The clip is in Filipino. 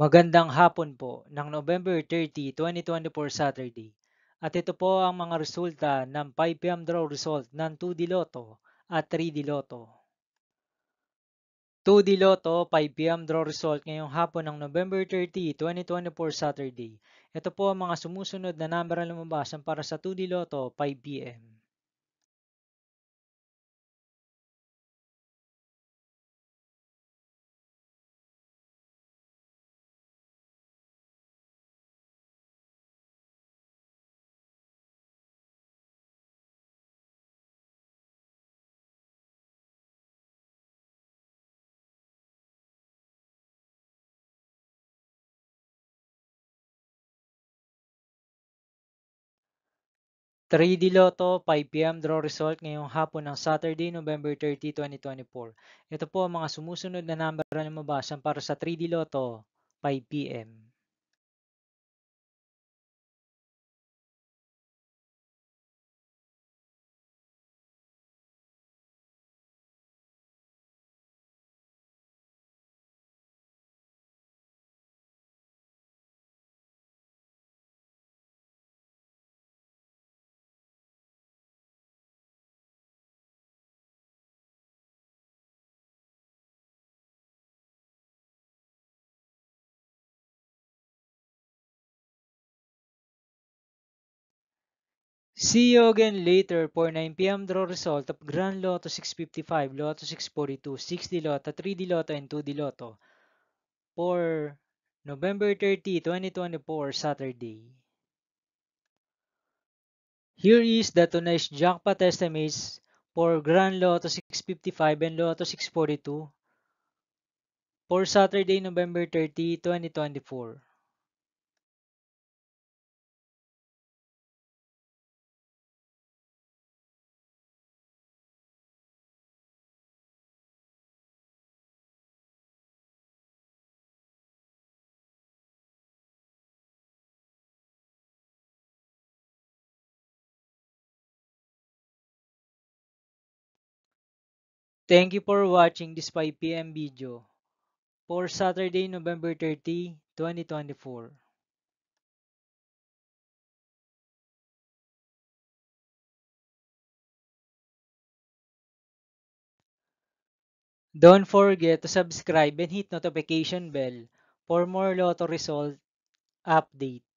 Magandang hapon po ng November 30, 2024 Saturday. At ito po ang mga resulta ng 5 p.m. draw result ng 2D Lotto at 3D Lotto. 2D Lotto 5 p.m. draw result ngayong hapon ng November 30, 2024 Saturday. Ito po ang mga sumusunod na number na lumabas para sa 2D Lotto 5 p.m. 3D Lotto 5 p.m. draw result ngayong hapon ng Saturday, November 30, 2024. Ito po ang mga sumusunod na number na lumabas para sa 3D Lotto 5 p.m. See you again later for 9 p.m. draw result of Grand Lotto 655, Lotto 642, 6D Lotto, 3D Lotto, and 2D Lotto for November 30, 2024, Saturday. Here is the tonight's jackpot estimates for Grand Lotto 655 and Lotto 642 for Saturday, November 30, 2024. Thank you for watching this 5 p.m. video for Saturday, November 30, 2024. Don't forget to subscribe and hit notification bell for more Lotto result update.